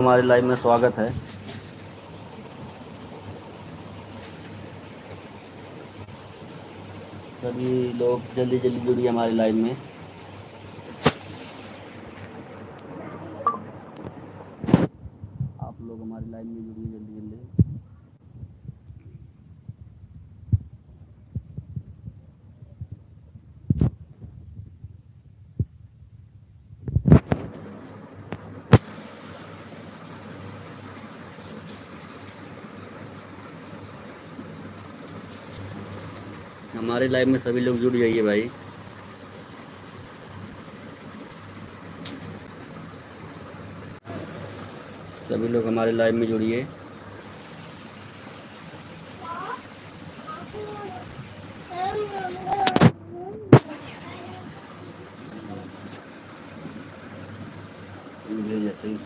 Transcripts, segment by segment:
हमारे लाइव में स्वागत है। सभी लोग जल्दी जल्दी जुड़िए हमारे लाइव में। आप लोग हमारे लाइव में जुड़िए जल्दी जल्दी। हमारे लाइव में सभी लोग जुड़ जाइए भाई। सभी लोग हमारे लाइव में जुड़िए। भेज जाते हैं।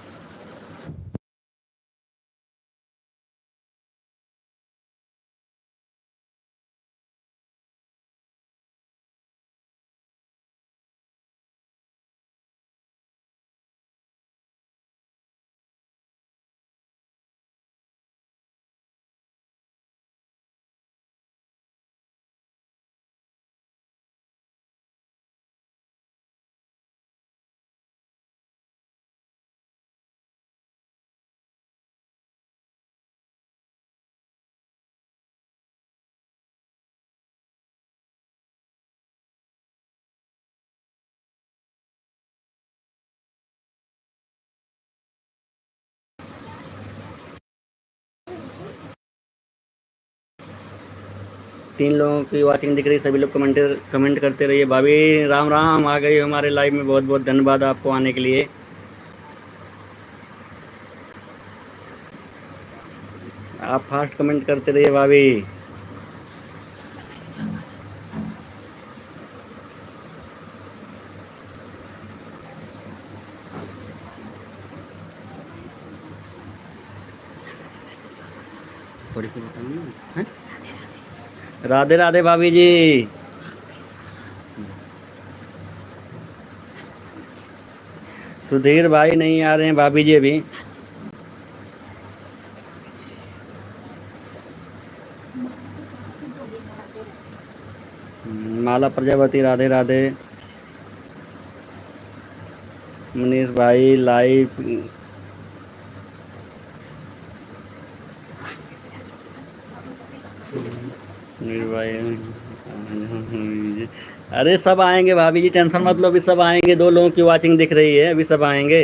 तीन लोगों की वॉचिंग दिख रही है। सभी लोग कमेंट करते रहिए। भाभी राम राम, आ गए हमारे लाइव में। बहुत बहुत धन्यवाद आपको आने के लिए। आप फास्ट कमेंट करते रहिए भाभी। थोड़ी सी बताऊँ ना, हैं? राधे राधे भाभी जी। सुधीर भाई नहीं आ रहे हैं भाभी जी अभी। माला प्रजापति राधे राधे। मनीष भाई लाइव। मनीष भाई, अरे सब आएंगे भाभी जी, टेंशन मत लो। अभी सब आएंगे। दो लोगों की वॉचिंग दिख रही है, अभी सब आएंगे।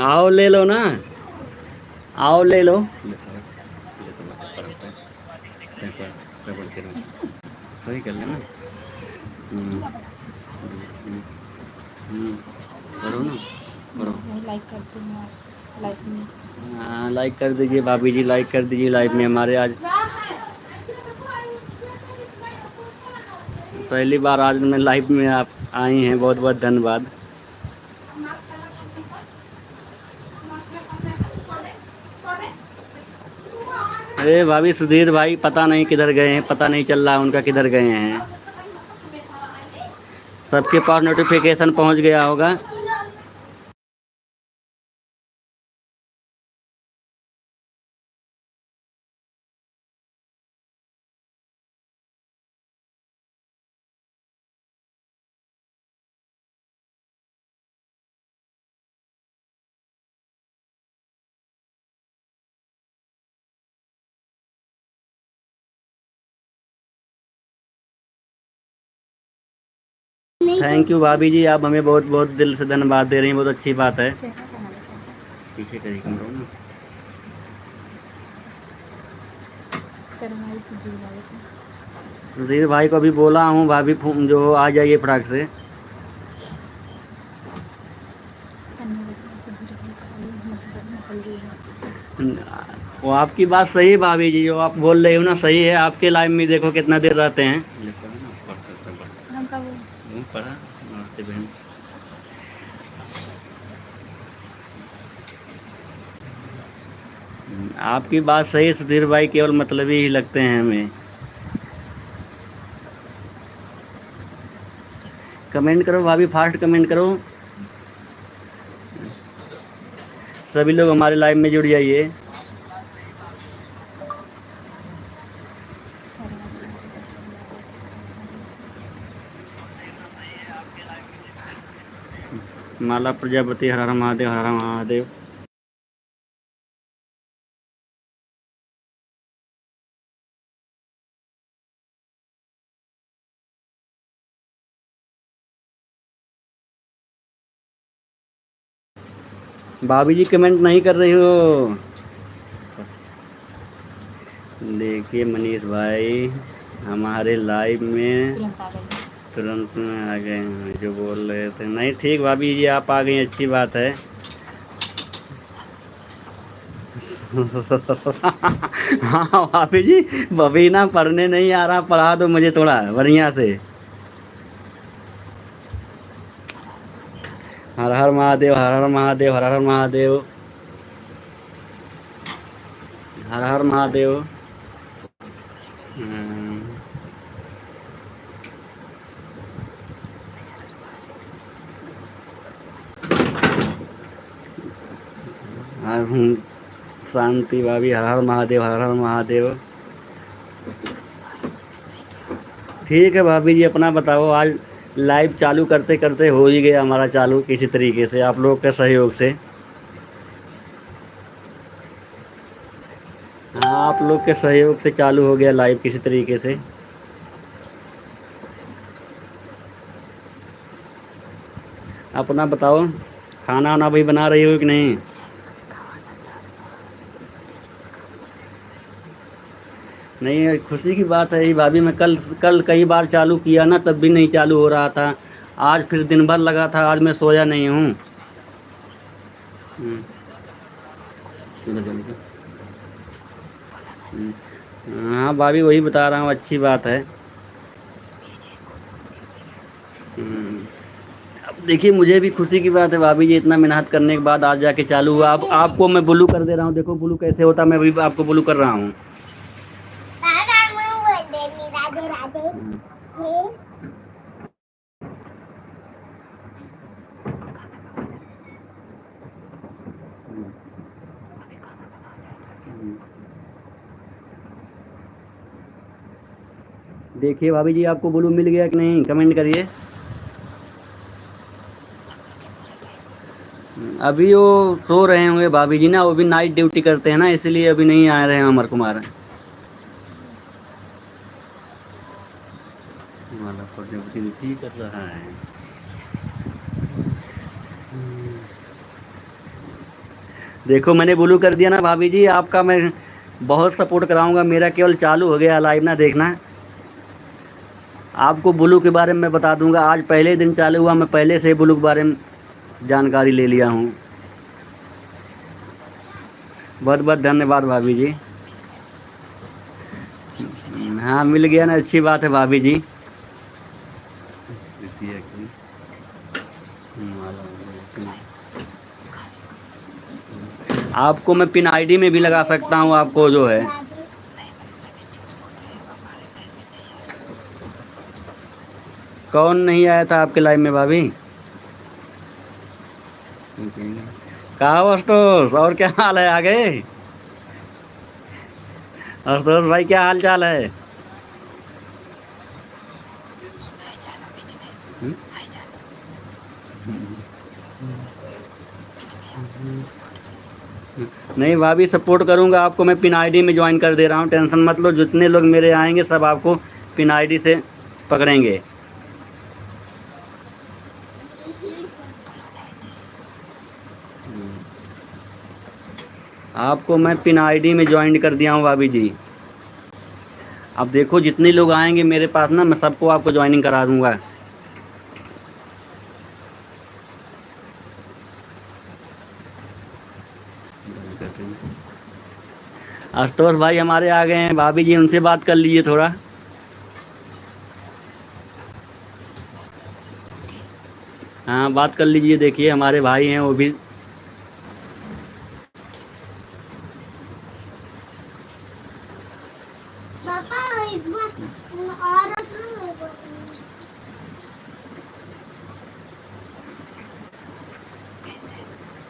आओ ले लो ना, आओ ले लो। सही कर लेना। करो ना, करो। लाइक करते हैं लाइव में। हाँ लाइक कर दीजिए भाभी जी, लाइक कर दीजिए लाइव में। हमारे आज पहली बार आज मैं लाइव में आप आई हैं। बहुत बहुत धन्यवाद। अरे भाभी सुधीर भाई पता नहीं किधर गए हैं, पता नहीं चल रहा उनका किधर गए हैं। सबके पास नोटिफिकेशन पहुंच गया होगा। थैंक यू भाभी जी, आप हमें बहुत बहुत दिल से धन्यवाद दे रही हैं। बहुत अच्छी बात है। पीछे करिए कमरों ना। सुधीर भाई को अभी बोला हूँ भाभी जो आ जाइए फटाक से। वो आपकी बात सही है भाभी जी, जो आप बोल रही हो ना सही है। आपके लाइव में देखो कितना देर रहते हैं। पढ़ा नमस्ते बहन। आपकी बात सही है सुधीर भाई, केवल मतलबी ही लगते हैं हमें। कमेंट करो भाभी, फास्ट कमेंट करो। सभी लोग हमारे लाइव में जुड़ जाइए। माला प्रजापति, हर हर महादेव, हर हर महादेव। भाभी जी कमेंट नहीं कर रही हो। देखिए मनीष भाई हमारे लाइव में तुरंत में आ गए हैं, जो बोल रहे थे। नहीं ठीक भाभी जी, आप आ गई, अच्छी बात है। हाँ भाभी जी, अभी ना पढ़ने नहीं आ रहा, पढ़ा दो मुझे थोड़ा बढ़िया से। हर हर महादेव, हर हर महादेव, हर हर महादेव, हर हर महादेव। शांति भाभी, हर हर महादेव, हर हर महादेव। ठीक है भाभी जी, अपना बताओ। आज लाइव चालू करते करते हो ही गया हमारा चालू, किसी तरीके से आप लोग के सहयोग से। हाँ, आप लोग के सहयोग से चालू हो गया लाइव किसी तरीके से। अपना बताओ, खाना वाना भी बना रही हो कि नहीं? नहीं, खुशी की बात है ये भाभी। मैं कल कल कई बार चालू किया ना, तब भी नहीं चालू हो रहा था। आज फिर दिन भर लगा था, आज मैं सोया नहीं हूँ। हाँ भाभी, वही बता रहा हूँ, अच्छी बात है। अब देखिए, मुझे भी खुशी की बात है भाभी जी, इतना मेहनत करने के बाद आज जाके चालू हुआ। अब आपको मैं ब्लू कर दे रहा हूँ, देखो ब्लू कैसे होता, मैं भी आपको ब्लू कर रहा हूँ। राधे राधे। देखिए भाभी जी, आपको ब्लू मिल गया कि नहीं, कमेंट करिए। अभी वो सो रहे होंगे भाभी जी ना, वो भी नाइट ड्यूटी करते हैं ना, इसलिए अभी नहीं आ रहे हैं अमर कुमार। माला प्रजापति रिसीव कर रहा है। देखो मैंने ब्लू कर दिया ना भाभी जी, आपका मैं बहुत सपोर्ट कराऊंगा। मेरा केवल चालू हो गया लाइव ना, देखना आपको ब्लू के बारे में मैं बता दूंगा। आज पहले दिन चालू हुआ, मैं पहले से ब्लू के बारे में जानकारी ले लिया हूँ। बहुत बहुत धन्यवाद भाभी जी। हाँ मिल गया ना, अच्छी बात है भाभी जी। आपको मैं पिन आईडी में भी लगा सकता हूँ, आपको जो है। कौन नहीं आया था आपके लाइव में भाभी? कहा आशुतोष, और क्या हाल है? आ गए आशुतोष भाई, क्या हाल चाल है? नहीं भाभी, सपोर्ट करूंगा आपको। मैं पिन आईडी में ज्वाइन कर दे रहा हूँ, टेंशन मत लो। जितने लोग मेरे आएंगे सब आपको पिन आईडी से पकड़ेंगे। आपको मैं पिन आईडी में ज्वाइन कर दिया हूँ भाभी जी। अब देखो, जितने लोग आएंगे मेरे पास ना, मैं सबको आपको ज्वाइनिंग करा दूंगा। आशुतोष भाई हमारे आ गए हैं, भाभी जी उनसे बात कर लीजिए थोड़ा। हाँ बात कर लीजिए, देखिए हमारे भाई हैं वो भी।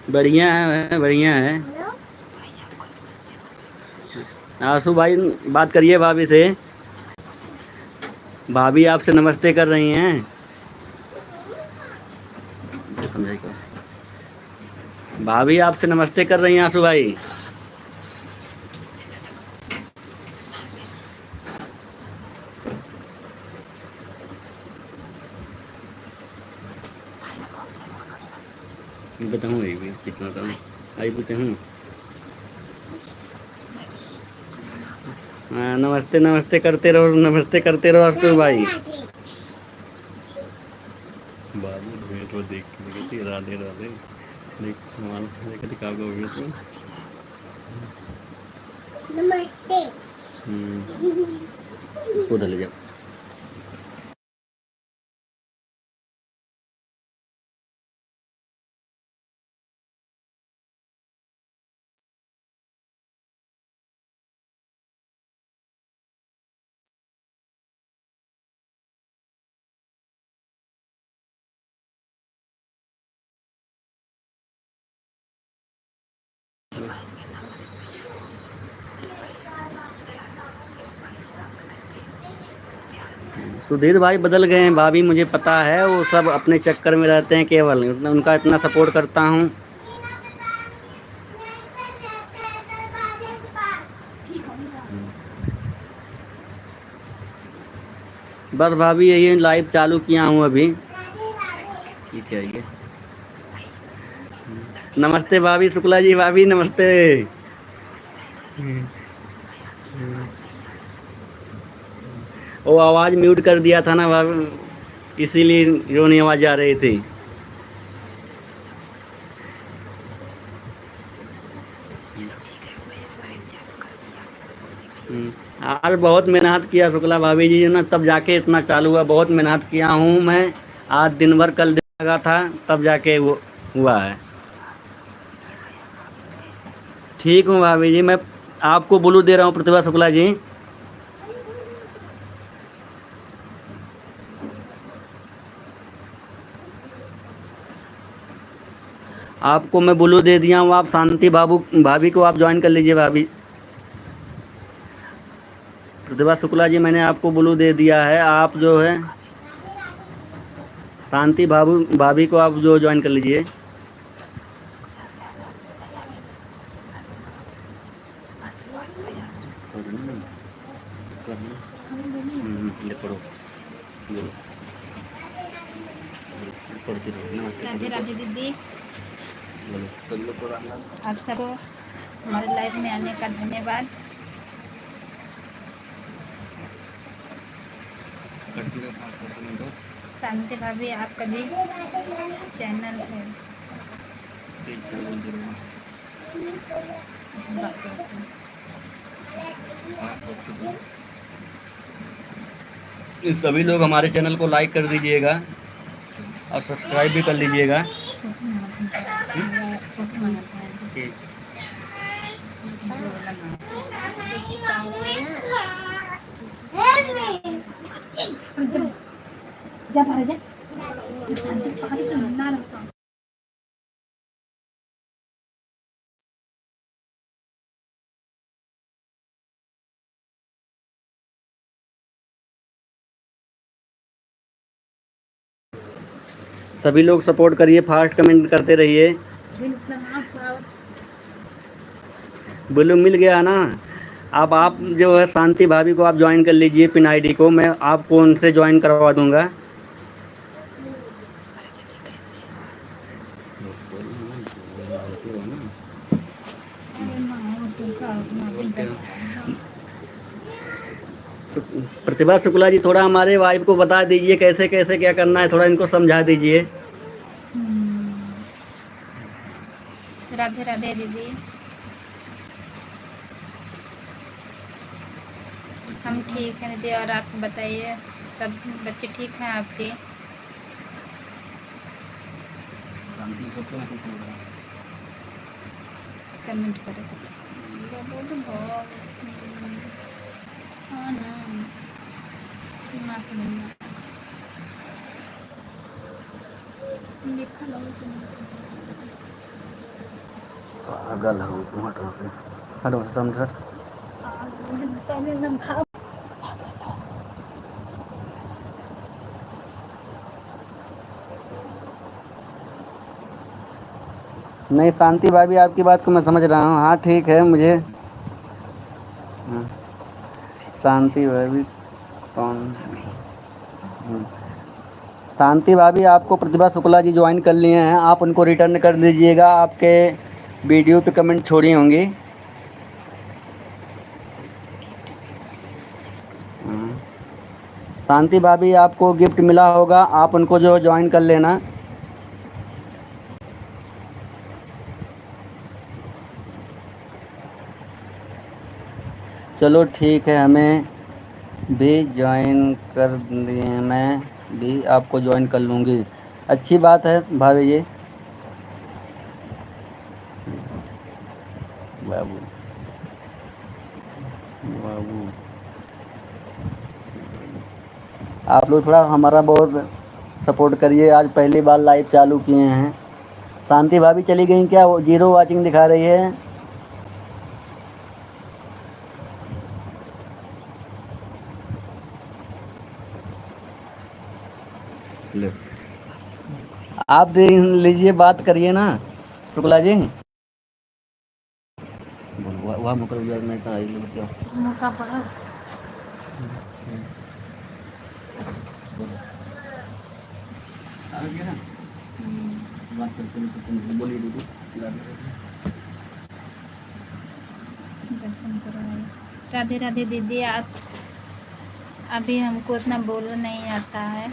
बढ़िया है, बढ़िया है। आंसू भाई बात करिए भाभी से। भाभी आपसे नमस्ते कर रही हैं। समझाइए क्या? भाभी आपसे नमस्ते कर रही हैं आंसू भाई। बताऊँ भी कितना बताऊँ? आई पूछे हूँ। हाँ, नमस्ते नमस्ते करते रहो, नमस्ते करते रहो आंसू भाई। बाबू भेड़ को देख के कहती राधे राधे। देख कमाल देख दिखा को भी उसमें। नमस्ते। उसको धले जाओ। सुधीर भाई बदल गए हैं, भाभी मुझे पता है, वो सब अपने चक्कर में रहते हैं केवल। उनका इतना सपोर्ट करता हूँ। बस भाभी यही लाइव चालू किया हूँ अभी। ठीक है ये। नमस्ते भाभी शुक्ला जी, भाभी नमस्ते। वो आवाज़ म्यूट कर दिया था ना भाभी, इसीलिए रोनी आवाज़ आ रही थी। आज बहुत मेहनत किया शुक्ला भाभी जी ना, तब जाके इतना चालू हुआ। बहुत मेहनत किया हूँ मैं। आज दिन भर कल दिन लगा था, तब जाके वो हुआ है। ठीक हूँ भाभी जी, मैं आपको ब्लू दे रहा हूँ प्रतिभा शुक्ला जी। आपको मैं ब्लू दे दिया हूँ, आप शांति बाबू भाभी को आप ज्वाइन कर लीजिए भाभी। प्रतिभा शुक्ला जी मैंने आपको ब्लू दे दिया है, आप जो है शांति बाबू भाभी को आप जो ज्वाइन कर लीजिए। ये पढ़ो, बोलो, पढ़ती रहो। राधे राधे दीदी, बोलो सब लोग को। आप सबको हमारे लाइफ में आने का धन्यवाद। शांति भाभी आपका भी चैनल है। सभी लोग हमारे चैनल को लाइक कर दीजिएगा और सब्सक्राइब भी कर लीजिएगा। जा बाहर जा, शांति से बाहर चल ना लगता। सभी लोग सपोर्ट करिए, फास्ट कमेंट करते रहिए। ब्लू मिल गया ना। अब आप जो है शांति भाभी को आप ज्वाइन कर लीजिए, पिन आईडी को मैं आपको उनसे ज्वाइन करवा दूंगा। प्रतिभा शुक्ला जी थोड़ा हमारे वाइफ को बता दीजिए कैसे कैसे क्या करना है, थोड़ा इनको समझा दीजिए। राधे राधे दीदी, हम ठीक हैं दीदी, और आप बताइए सब बच्चे ठीक हैं आपके? कमेंट करें। हाँ ना, लिखा लो। पागल हो तुम, हटो से, हटो से तुम सर। पहले ना भाव। नहीं शांति भाभी, आपकी बात को मैं समझ रहा हूँ, हाँ ठीक है मुझे। हाँ, शांति भाभी कौन? हम्म, शांति भाभी आपको प्रतिभा शुक्ला जी ज्वाइन कर लिए हैं, आप उनको रिटर्न कर दीजिएगा, आपके वीडियो पे कमेंट छोड़ी होंगी। शांति भाभी आपको गिफ्ट मिला होगा, आप उनको जो ज्वाइन कर लेना। चलो ठीक है, हमें भी ज्वाइन कर दिए, मैं भी आपको ज्वाइन कर लूँगी। अच्छी बात है भाभी जी। बाबू बाबू आप लोग थोड़ा हमारा बहुत सपोर्ट करिए, आज पहली बार लाइव चालू किए हैं। शांति भाभी चली गई क्या? वो 0 वाचिंग दिखा रही है। लो, आप देख लीजिए, बात करिए ना शुक्ला जी। वह मुकर नहीं था, क्या मौका पड़ा। आ गया ना, बात करते हैं तो तुम बोलिए दीदी। दर्शन करो। राधे राधे दीदी। आप अभी हमको उतना बोलना नहीं आता है।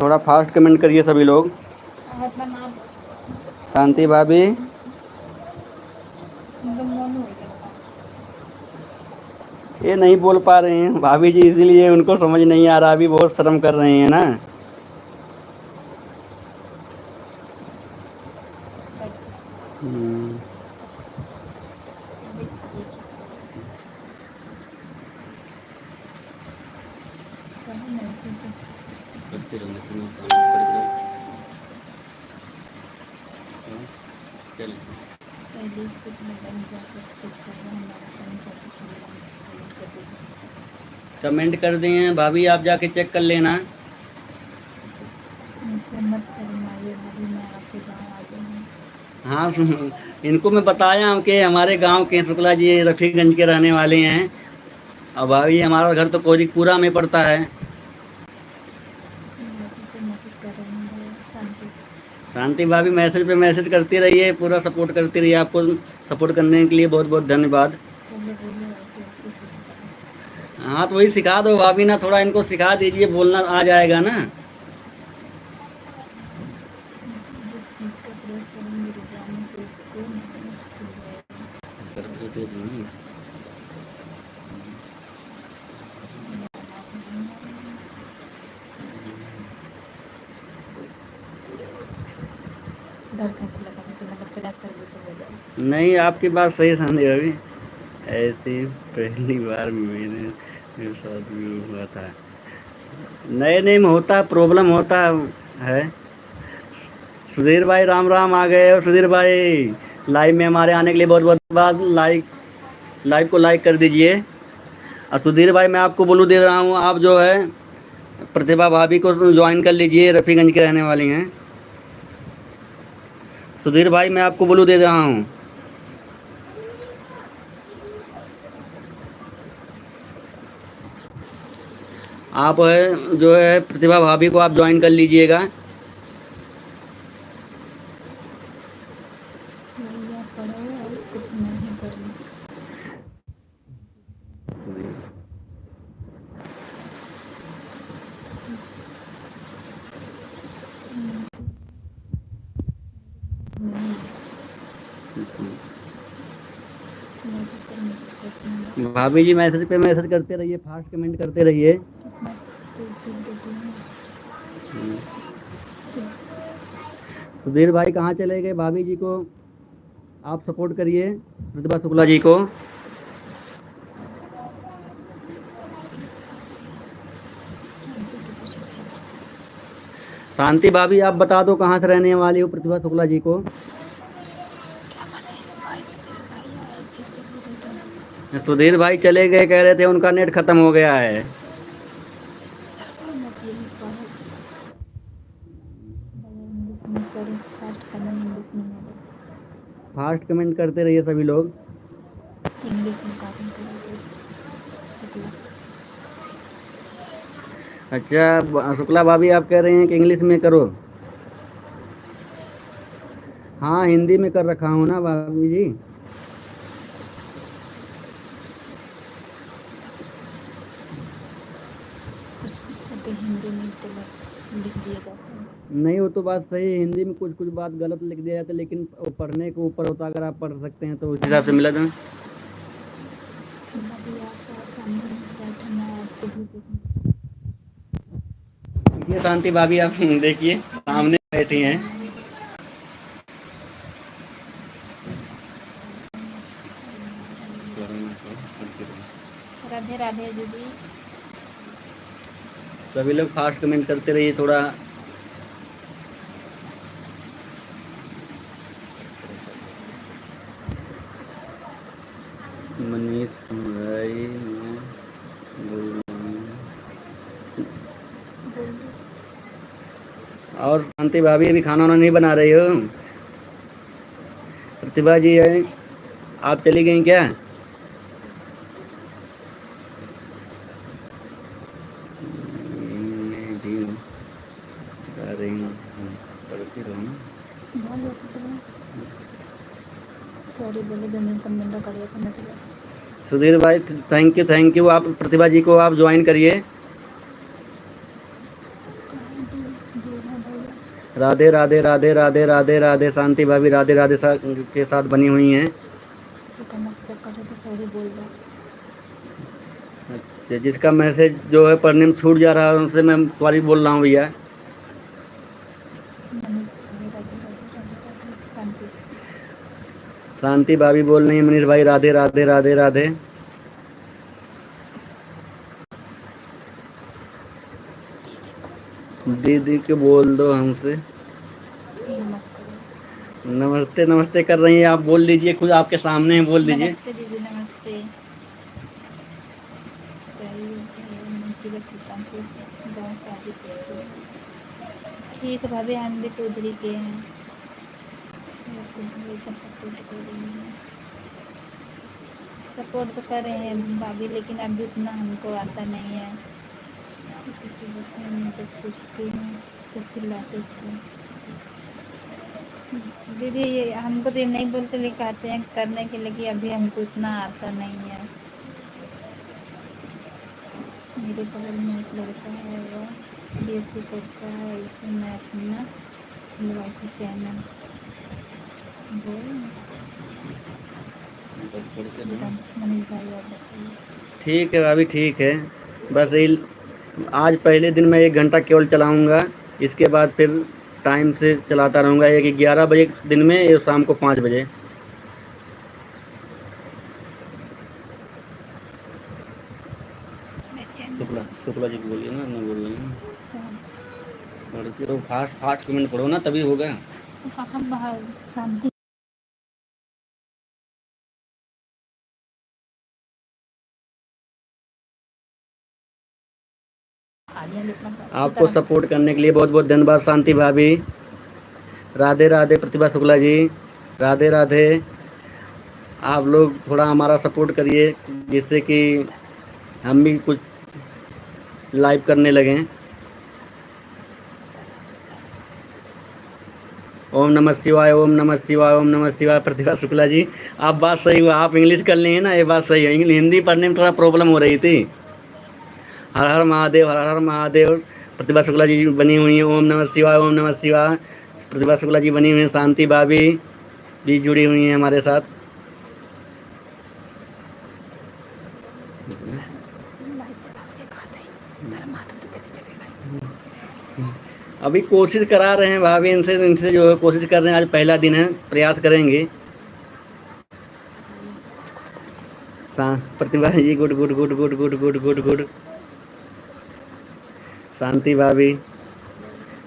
थोड़ा फास्ट कमेंट करिए सभी लोग। शांति भाभी ये नहीं बोल पा रहे हैं भाभी जी, इसीलिए उनको समझ नहीं आ रहा, अभी बहुत शर्म कर रहे हैं ना। कमेंट कर दिए हैं भाभी, आप जाके चेक कर लेना। मुझसे मत शर्माइए भाभी, मैं आपके गाँव आ गई हूँ। हाँ इनको मैं बताया हूँ कि हमारे गांव के शुक्ला जी रफीगंज के रहने वाले हैं। अब भाभी हमारा घर तो कोरिकपुरा में पड़ता है। मैसेज कर रही हूँ शांति। शांति भाभी मैसेज पे मैसेज करती रहिए, पूरा सपोर्ट करती रहिए, आपको सपोर्ट करने के लिए बहुत बहुत धन्यवाद। हाँ तो वही सिखा दो भाभी ना, थोड़ा इनको सिखा दीजिए, बोलना आ जाएगा ना। नहीं आपकी बात सही शांति भाभी, ऐसी पहली बार मेरे साथ भी हुआ था। नए नए में होता, प्रॉब्लम होता है। सुधीर भाई राम राम, आ गए हो सुधीर भाई। लाइव में हमारे आने के लिए बहुत बहुत धन्यवाद। लाइव को लाइक कर दीजिए। और सुधीर भाई मैं आपको बोलू दे रहा हूँ, आप जो है प्रतिभा भाभी को ज्वाइन कर लीजिए, रफीगंज के रहने वाली हैं। सुधीर भाई मैं आपको बोलू दे रहा हूँ। आप है जो है प्रतिभा भाभी को आप ज्वाइन कर लीजिएगा। कुछ नहीं करना। भाभी जी मैसेज पे मैसेज करते रहिए, फास्ट कमेंट करते रहिए। कितना तेज तेज देती हूँ। हम्म। सुधीर भाई कहाँ चले गए? भाभी जी को आप सपोर्ट करिए, प्रतिभा शुक्ला जी को। शांति के पूछे शांति भाभी आप बता दो कहाँ से रहने वाली हो प्रतिभा शुक्ला जी को। क्या बने इस भाई से तेरे भाई आए फिर चले गए क्या? सुधीर भाई चले गए, कह रहे थे उनका नेट खत्म हो गया है। सरकार मत यही पढ़ो, इंग्लिश में करो, फास्ट करना इंग्लिश में नहीं फास्ट कमेंट करते रहिए सभी लोग। इंग्लिश में कार्टून करोगे शुक्ला। अच्छा शुक्ला भाभी आप कह रहे हैं कि इंग्लिश में करो। हाँ हिंदी में कर रखा हूँ ना भाभी जी। कुछ कुछ शब्द हिंदी में गलत लिख दिए जाते हैं। नहीं वो तो बात सही है, हिंदी में कुछ कुछ बात गलत लिख दिया जाता है, लेकिन वो पढ़ने के ऊपर होता है। अगर आप पढ़ सकते हैं तो उस हिसाब से मिला था। भाभी आपका सामने बैठा मैं आपको भी देखूँ। देखिए शांति भाभी आप देखिए सामने बैठी हैं। राधे राधे दीदी। सभी लोग फास्ट कमेंट करते रहिए थोड़ा। मनीष भाई और शांति भाभी अभी खाना वाना नहीं बना रही हो? प्रतिभा जी है आप चली गई क्या? मैं भी बता रही हूँ, पढ़ती रहूँ ना। सॉरी बोले 2 मिनट कमेंट कर दिया था मैसेज। सुधीर भाई थैंक यू। आप प्रतिभा जी को आप ज्वाइन करिए। राधे राधे राधे राधे राधे राधे। शांति भाभी राधे राधे के साथ बनी हुई हैं। सॉरी बोल दो। अच्छा जिसका मैसेज जो है पढ़ने में छूट जा रहा है उनसे मैं सॉरी बोल रहा हूँ भैया। शांति शांति भाभी बोल रही है मनीष भाई राधे राधे राधे राधे। दीदी के बोल दो हमसे। नमस्ते नमस्ते कर रही हैं आप, बोल लीजिए खुद आपके सामने है, बोल दीजिए। नमस्ते दीदी नमस्ते। सुल्तानपुर गाँव कादीपुर से। ठीक है भाभी हम भी तो उधर ही के हैं। सपोर्ट तो कर रहे हैं भाभी, लेकिन अभी उतना हमको आता नहीं है। बस मैं जब पूछती हूँ तो चिल्लाते थे। दीदी ये हमको तो ये नहीं बोलते, लेकिन कहते हैं करने के लिए, अभी हमको इतना आता नहीं है। मेरे बगल में एक लड़का है, वो बीएससी करता है, इसे मैं अपना खुलवाई थी चैनल। मनीष भाई आप बताइए। ठीक है भाभी ठीक है। बस यही आज पहले दिन मैं 1 घंटा केवल चलाऊँगा, इसके बाद फिर टाइम से चलाता रहूँगा। एक 11 बजे दिन में, एक शाम को 5 बजे। शुक्ला जी को बोलिए ना, मैं बोल रही हूँ पढ़ती रहो, फास्ट कमेंट पढ़ो ना तभी होगा। शांति आपको सपोर्ट करने के लिए बहुत बहुत धन्यवाद शांति भाभी। राधे राधे प्रतिभा शुक्ला जी राधे राधे। आप लोग थोड़ा हमारा सपोर्ट करिए जिससे कि हम भी कुछ लाइव करने लगें। ओम नमः शिवाय ओम नमः शिवाय ओम नमः शिवाय। प्रतिभा शुक्ला जी आप बात सही हुआ, आप इंग्लिश कर ली है ना, ये बात सही है। हिंदी पढ़ने में थोड़ा प्रॉब्लम हो रही थी। हर हर महादेव हर हर महादेव। प्रतिभा शुक्ला जी बनी हुई हैं। ओम नमः शिवाय ओम नमः शिवाय। प्रतिभा शुक्ला जी बनी हुई हैं। शांति भाभी भी जुड़ी हुई हैं हमारे साथ। लाइट चला के कहा था सर माथा तो कैसे चलेगा। अभी कोशिश करा रहे हैं भाभी, इनसे जो है कोशिश कर रहे हैं। आज पहला दिन है, प्रयास करेंगे। Pratibha ji good good good good good good good good. Shanti भाभी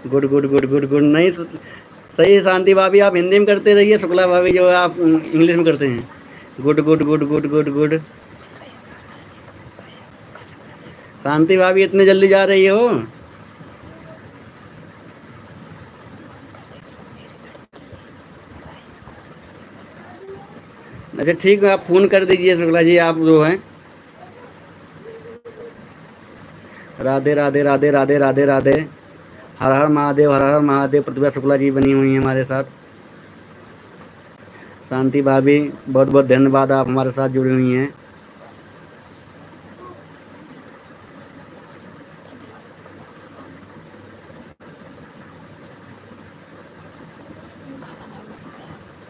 good good good good good. नहीं सही है शांति भाभी, आप हिंदी में करते रहिए, शुक्ला भाभी जो है आप इंग्लिश में करते हैं। Good good good good good good. Shanti भाभी इतने जल्दी जा रही हो? अच्छा ठीक है, आप फ़ोन कर दीजिए शुक्ला जी, आप जो हैं। राधे राधे राधे राधे राधे राधे। हर हर महादेव, हर हर महादेव। प्रतिभा शुक्ला जी बनी हुई हैं हमारे साथ। शांति भाभी बहुत बहुत धन्यवाद, आप हमारे साथ जुड़ी हुई हैं।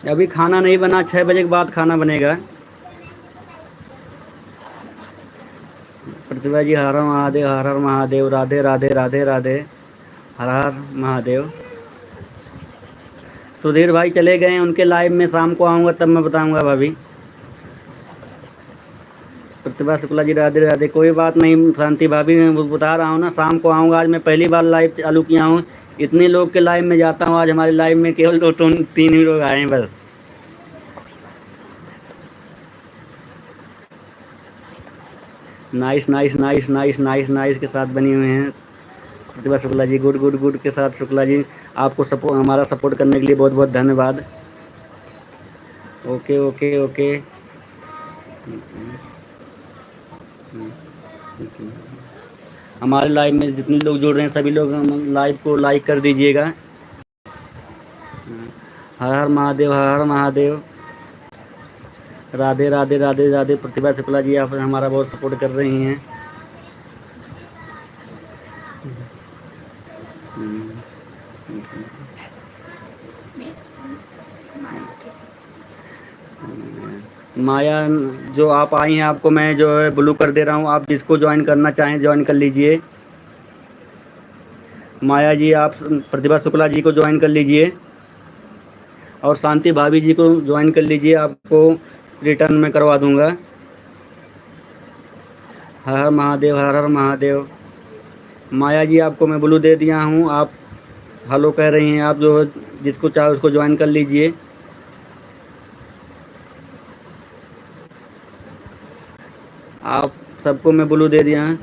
अभी खाना नहीं बना, 6 बजे के बाद खाना बनेगा। प्रतिभा जी हर हर महादेव, हर हर महादेव। राधे राधे राधे राधे। हर हर महादेव। सुधीर भाई चले गए हैं, उनके लाइव में शाम को आऊँगा तब मैं बताऊँगा भाभी। प्रतिभा शुक्ला जी राधे राधे। कोई बात नहीं शांति भाभी, मैं बता रहा हूँ ना, शाम को आऊँगा। आज मैं पहली बार लाइव चालू किया हूँ, इतने लोग के लाइव में जाता हूँ, आज हमारे लाइव में केवल 2-3 ही लोग आए हैं बस। Nice nice nice nice nice nice के साथ बनी हुए हैं प्रतिभा Shukla ji. Good good good के साथ शुक्ला जी, आपको हमारा सपोर्ट करने के लिए बहुत बहुत धन्यवाद। Okay okay okay. हमारे लाइव में जितने लोग जुड़ रहे हैं सभी लोग लाइव को लाइक कर दीजिएगा। हर हर महादेव, हर हर महादेव। राधे राधे राधे राधे। प्रतिभा शुक्ला जी आप हमारा बहुत सपोर्ट कर रही हैं। माया जो आप आई हैं, आपको मैं जो है ब्लू कर दे रहा हूँ, आप जिसको ज्वाइन करना चाहें ज्वाइन कर लीजिए। माया जी आप प्रतिभा शुक्ला जी को ज्वाइन कर लीजिए और शांति भाभी जी को ज्वाइन कर लीजिए, आपको रिटर्न में करवा दूंगा। हर हर महादेव, हर हर महादेव। माया जी आपको मैं ब्लू दे दिया हूँ, आप हेलो कह रही हैं, आप जो जिसको चाहे उसको ज्वाइन कर लीजिए। आप सबको मैं ब्लू दे दिया है।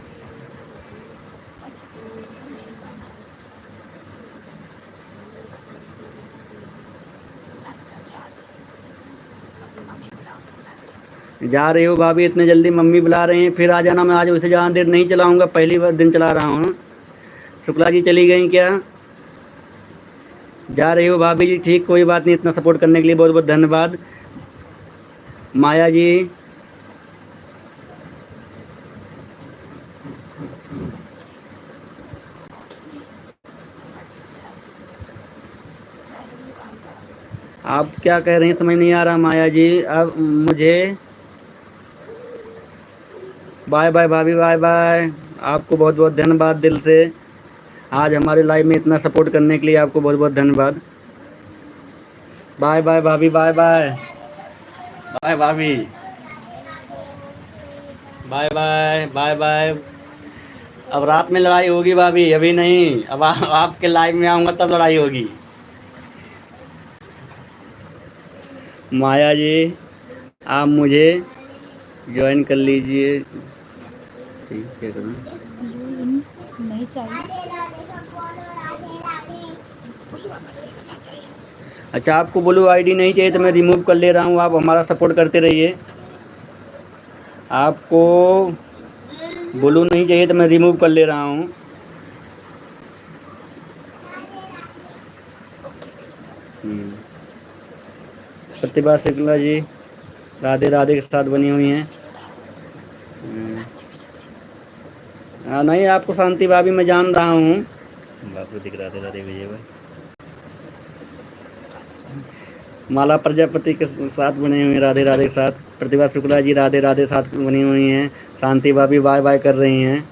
जा रही हो भाभी इतने जल्दी? मम्मी बुला रही हैं, फिर आ जाना। मैं आज वैसे ज़्यादा देर नहीं चलाऊंगा, पहली बार दिन चला रहा हूँ। शुक्ला जी चली गई क्या? जा रही हो भाभी जी? ठीक, कोई बात नहीं। इतना सपोर्ट करने के लिए बहुत बहुत धन्यवाद। माया जी आप क्या कह रही हैं समझ नहीं आ रहा माया जी। अब मुझे बाय बाय भाभी, बाय बाय। आपको बहुत बहुत धन्यवाद दिल से, आज हमारे लाइव में इतना सपोर्ट करने के लिए आपको बहुत बहुत धन्यवाद। बाय बाय भाभी, बाय बाय। बाय भाभी, बाय बाय बाय बाय। अब रात में लड़ाई होगी भाभी, अभी नहीं। अब आपके लाइव में आऊँगा तब लड़ाई होगी। माया जी आप मुझे ज्वाइन कर लीजिए। ठीक, क्या करूँ? नहीं चाहिए। अच्छा, आपको ब्लू आईडी नहीं चाहिए तो मैं रिमूव कर ले रहा हूँ, आप हमारा सपोर्ट करते रहिए। आपको ब्लू नहीं चाहिए तो मैं रिमूव कर ले रहा हूँ। प्रतिभा शुक्ला जी राधे राधे के साथ बनी हुई हैं। नहीं, आपको शांति भाभी मैं जान रहा हूँ। बाप रे, दिख राधे राधे विजय भाई। माला प्रजापति के साथ बने हुए हैं, राधे राधे के साथ। प्रतिभा शुक्ला जी राधे राधे साथ बनी हुई हैं। शांति भाभी बाय बाय कर रही हैं।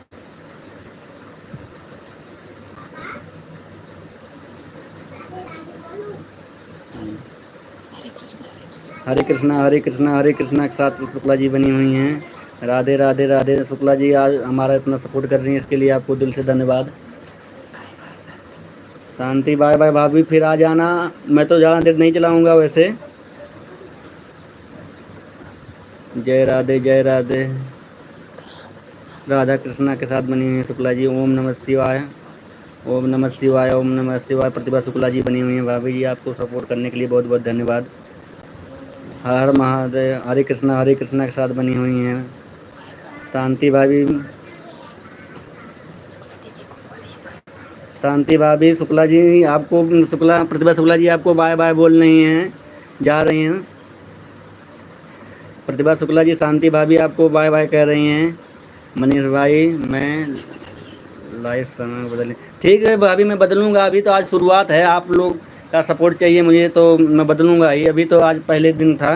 हरे कृष्णा हरे कृष्णा हरे कृष्णा के साथ शुक्ला जी बनी हुई हैं। राधे राधे राधे। शुक्ला जी आज हमारा इतना सपोर्ट कर रही हैं, इसके लिए आपको दिल से धन्यवाद। शांति बाय बाय भाभी, फिर आ जाना। मैं तो ज़्यादा देर नहीं चलाऊंगा वैसे। जय राधे जय राधे। राधा कृष्णा के साथ बनी हुई है शुक्ला जी। ओम नमः शिवाय ओम नमः शिवाय ओम नमः शिवाय। प्रतिभा शुक्ला जी बनी हुई हैं। भाभी जी आपको सपोर्ट करने के लिए बहुत बहुत धन्यवाद। हर हर महादेव। हरे कृष्णा के साथ बनी हुई हैं। शांति भाभी शुक्ला जी आपको प्रतिभा शुक्ला जी आपको बाय बाय बोल रही हैं, जा रही हैं। प्रतिभा शुक्ला जी शांति भाभी आपको बाय बाय कह रही हैं। मनीष भाई मैं लाइफ समय बदलने, ठीक है भाभी मैं बदलूंगा। अभी तो आज शुरुआत है, आप लोग का सपोर्ट चाहिए मुझे तो मैं बदलूंगा ही। अभी तो आज पहले दिन था।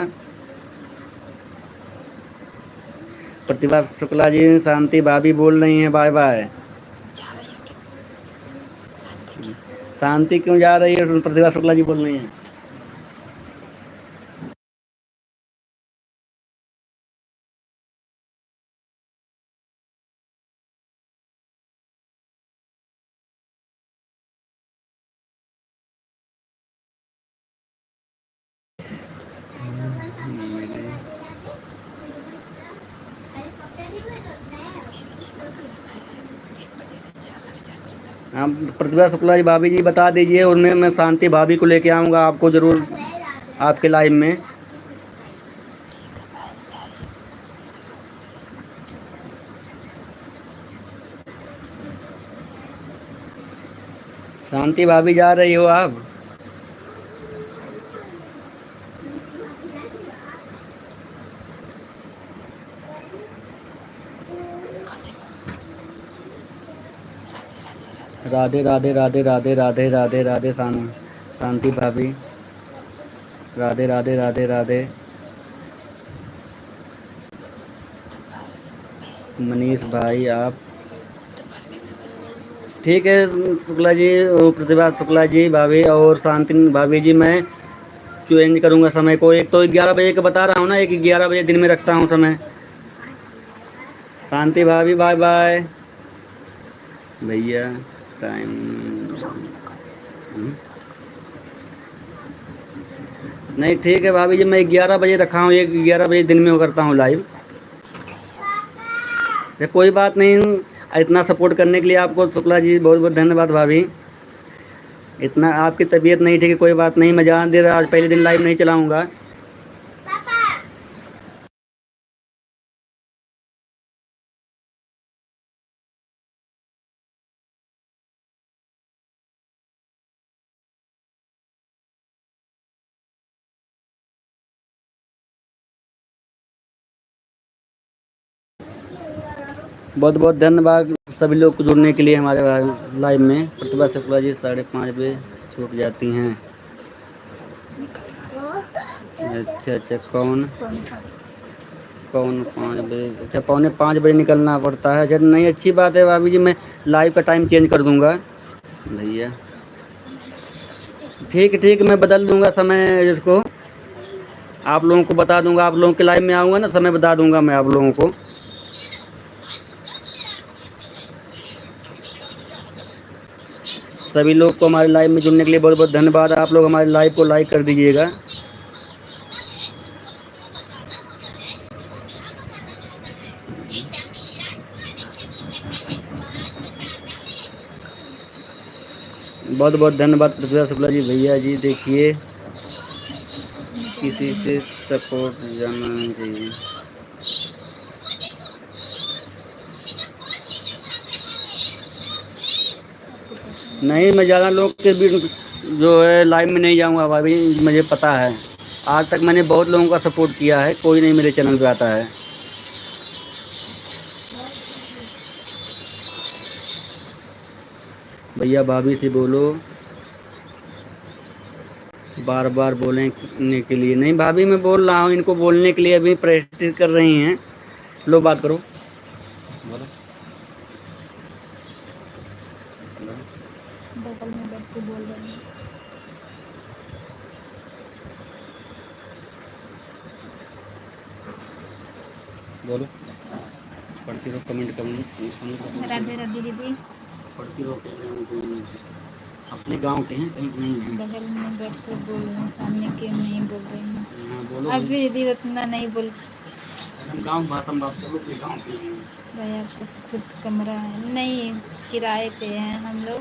प्रतिभा शुक्ला जी शांति भाभी बोल रही हैं बाय बाय। शांति क्यों जा रही है? प्रतिभा शुक्ला जी बोल रही हैं। हाँ प्रतिभा शुक्ला जी भाभी जी बता दीजिए, उनमें मैं शांति भाभी को लेके आऊँगा आपको ज़रूर आपके लाइव में। शांति भाभी जा रही हो आप? राधे राधे राधे राधे राधे राधे राधे शांति भाभी राधे राधे राधे राधे। मनीष भाई आप ठीक है। शुक्ला जी प्रतिभा शुक्ला जी भाभी और शांति भाभी जी मैं चेंज करूँगा समय को। एक तो 11 बजे का बता रहा हूँ ना, एक 11 बजे दिन में रखता हूँ समय। शांति भाभी बाय बाय भैया टाइम। नहीं ठीक है भाभी जी, मैं 11 बजे रखा हूँ, एक 11 बजे दिन में करता हूँ लाइव। कोई बात नहीं, इतना सपोर्ट करने के लिए आपको शुक्ला जी बहुत बहुत धन्यवाद भाभी। इतना आपकी तबीयत नहीं ठीक है, कोई बात नहीं, मैं ज़्यादा देर आज पहले दिन लाइव नहीं चलाऊँगा। बहुत बहुत धन्यवाद सभी लोग को जुड़ने के लिए हमारे लाइव में। प्रतिभा शुक्ला जी 5:30 बजे छूट जाती हैं। अच्छा कौन 5 बजे? अच्छा 4:45 बजे निकलना पड़ता है। अच्छा नहीं, अच्छी बात है भाभी जी, मैं लाइव का टाइम चेंज कर दूंगा भैया। ठीक मैं बदल दूंगा समय, जिसको आप लोगों को बता दूंगा। आप लोगों के लाइव में आऊँगा ना, समय बता दूंगा मैं आप लोगों को। सभी लोग को हमारे लाइव में जुड़ने के लिए बहुत बहुत धन्यवाद। आप लोग हमारे लाइव को लाइक कर दीजिएगा। बहुत बहुत धन्यवाद प्रतिभा शुक्ला जी भैया जी। देखिए किसी से सपोर्ट जानना चाहिए। नहीं मैं ज़्यादा लोग के बीच जो है लाइव में नहीं जाऊंगा भाभी, मुझे पता है। आज तक मैंने बहुत लोगों का सपोर्ट किया है, कोई नहीं मेरे चैनल पे आता है। भैया भाभी से बोलो बार बार बोलने के लिए नहीं भाभी, मैं बोल रहा हूँ इनको बोलने के लिए, अभी प्रैक्टिस कर रही हैं। लो बात करो, बोलो बोलो। बगल में बैठ के बोल रहे हैं। बोलो, पढ़ती रहो, कमेंट कमेंट राधे राधे दीदी। पढ़ती रहो। अपने गांव के हैं, कहीं नहीं हैं। बगल में बैठ कर बोल रहे हैं, सामने क्यों नहीं बोल रहे हैं? हाँ बोलो अभी दीदी उतना नहीं बोल। गांव भाषा में बात करो, अपने गांव के हैं। भाई आपको खुद कमरा है? नहीं, किराए पे हैं हम लोग।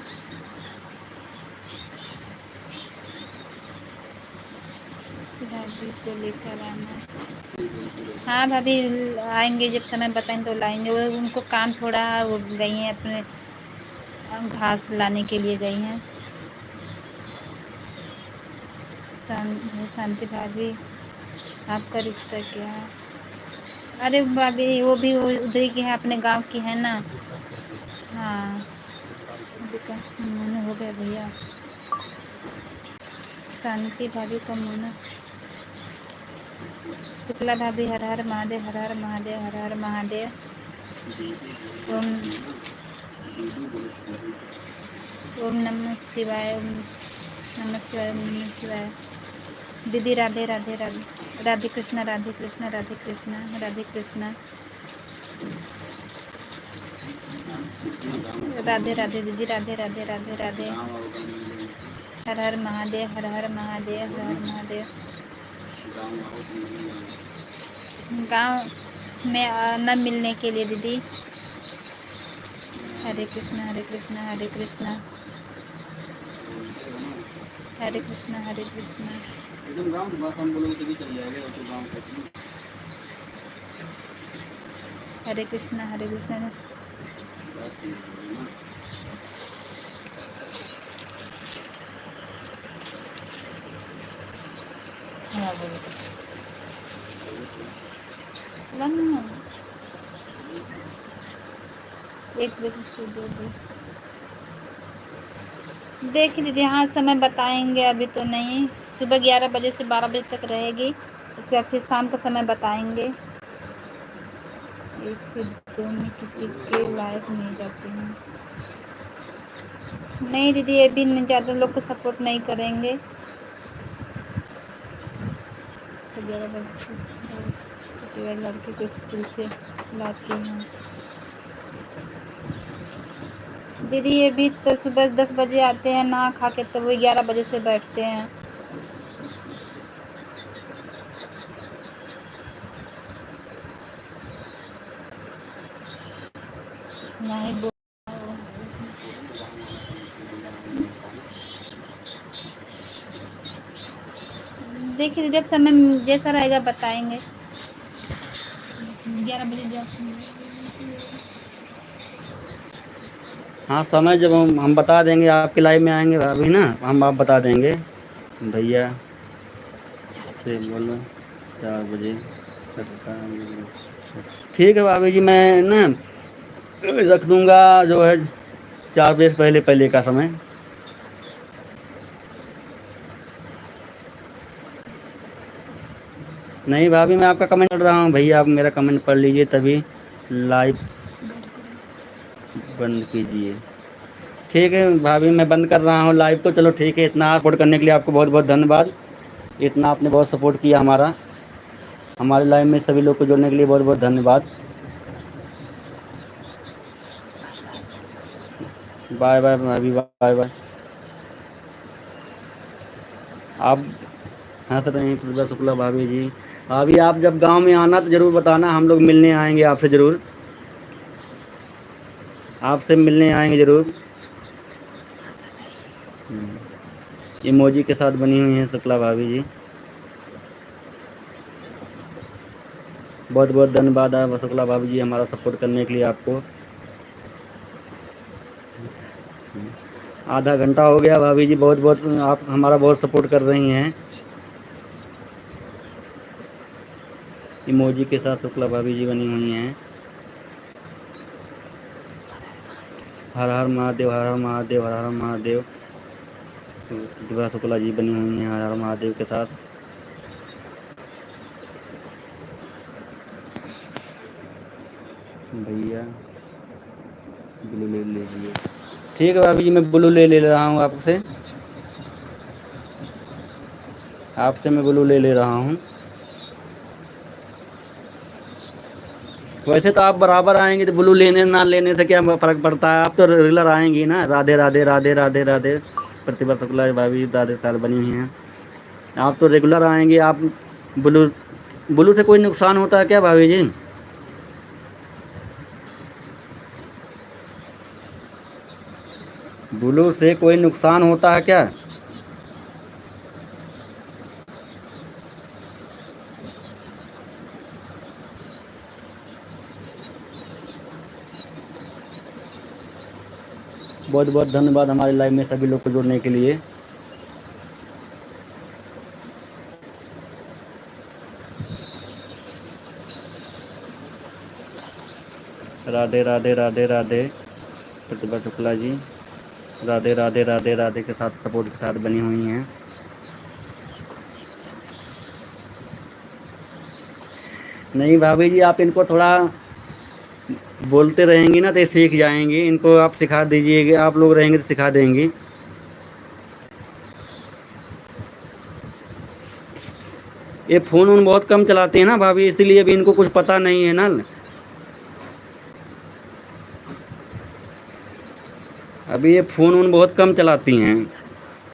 भाभी को लेकर आना। हाँ भाभी आएंगे, जब समय बताएंगे तो लाएंगे। वो उनको काम थोड़ा है, वो गई हैं अपने घास लाने के लिए गई हैं। शांति भाभी, आपका रिश्ता क्या है? अरे भाभी वो भी उधर की है, अपने गांव की है ना। हाँ अभी का मन हो गया भैया। शांति भाभी का मन। शुक्ला भाभी, हर हर महादेव, हर हर महादेव, हर हर महादेव। ओम ओम नमः शिवाय, ओम नमः शिवाय, ओम नमः शिवाय। दीदी राधे राधे राधे राधे कृष्णा, राधे कृष्णा, राधे कृष्णा, राधे कृष्णा। राधे राधे दीदी, राधे राधे राधे राधे। हर हर महादेव, हर हर महादेव, हर हर महादेव। गांव में न मिलने के लिए दीदी। हरे कृष्णा, हरे कृष्णा, हरे कृष्णा, हरे कृष्णा, हरे कृष्णा। एकदम गांव की भाषा में बोलोगे तभी चल जाएगा, तो गांव का। हरे कृष्णा, हरे कृष्णा। हाँ बोलो। एक बजे से 2 बजे देखिए दीदी। हाँ समय बताएंगे, अभी तो नहीं। सुबह 11 बजे से 12 बजे तक रहेगी, उसके बाद फिर शाम का समय बताएंगे। 1 से 2 में किसी के लायक नहीं जाते हैं। नहीं दीदी, ये भी नहीं, ज़्यादा लोग को सपोर्ट नहीं करेंगे। 11 बजे से छोटे लड़के को स्कूल से लाती हैं दीदी। ये भी तो सुबह 10 बजे आते हैं नहा खा के, तो वो 11 बजे से बैठते हैं। नहीं बोल। देखिए दीदी, अब समय जैसा रहेगा बताएंगे। 11 बजे जाते हैं। हाँ समय जब हम बता देंगे, आपके लाइव में आएंगे भाभी ना, हम आप बता देंगे भैया से बोलो 4 बजे तक का। ठीक है भाभी जी, मैं ना रख दूंगा जो है 4 बजे से पहले पहले का समय। नहीं भाभी, मैं आपका कमेंट पढ़ रहा हूँ भैया, आप मेरा कमेंट पढ़ लीजिए, तभी लाइव बंद कीजिए। ठीक है भाभी, मैं बंद कर रहा हूँ लाइव को। चलो ठीक है, इतना सपोर्ट करने के लिए आपको बहुत बहुत धन्यवाद। इतना आपने बहुत सपोर्ट किया हमारा, हमारे लाइव में सभी लोग को जोड़ने के लिए बहुत बहुत धन्यवाद। बाय बाय भाभी, बाय बाय। आप हंस रहे हैं प्रतिभा शुक्ला भाभी जी। अभी आप जब गांव में आना तो ज़रूर बताना, हम लोग मिलने आएंगे आपसे, ज़रूर आपसे मिलने आएंगे ज़रूर। इमोजी के साथ बनी हुई हैं शुक्ला भाभी जी। बहुत बहुत धन्यवाद आप शुक्ला भाभी जी, हमारा सपोर्ट करने के लिए आपको। आधा घंटा हो गया भाभी जी, बहुत बहुत आप हमारा बहुत सपोर्ट कर रही हैं। इमोजी के साथ शुक्ला भाभी जी बनी हुई हैं। हर हर महादेव, हर हर महादेव, हर हर महादेव। प्रतिभा शुक्ला जी बनी हुई हैं हर हर महादेव के साथ। भैया ब्लू ले लीजिए। ठीक है भाभी जी, मैं ब्लू ले रहा हूँ आपसे। मैं ब्लू ले रहा हूँ। वैसे तो आप बराबर आएंगे तो ब्लू लेने ना लेने से क्या फ़र्क पड़ता है, आप तो रेगुलर आएंगी ना। राधे राधे राधे राधे राधे। प्रतिभा शुक्ला भाभी राधे साल बनी हुई हैं, आप तो रेगुलर आएंगी। आप ब्लू ब्लू से कोई नुकसान होता है क्या भाभी जी? ब्लू से कोई नुकसान होता है क्या? बहुत बहुत धन्यवाद हमारे लाइव में सभी लोग को जुड़ने के लिए। राधे राधे राधे राधे। प्रतिभा शुक्ला जी राधे राधे राधे राधे के साथ सपोर्ट के साथ बनी हुई हैं। नहीं भाभी जी, आप इनको थोड़ा बोलते रहेंगी ना तो ये सीख जाएंगी। इनको आप सिखा दीजिएगा, आप लोग रहेंगे तो सिखा देंगी। ये फ़ोन वोन बहुत कम चलाते हैं ना भाभी, इसलिए अभी इनको कुछ पता नहीं है ना। अभी ये फ़ोन वोन बहुत कम चलाती हैं।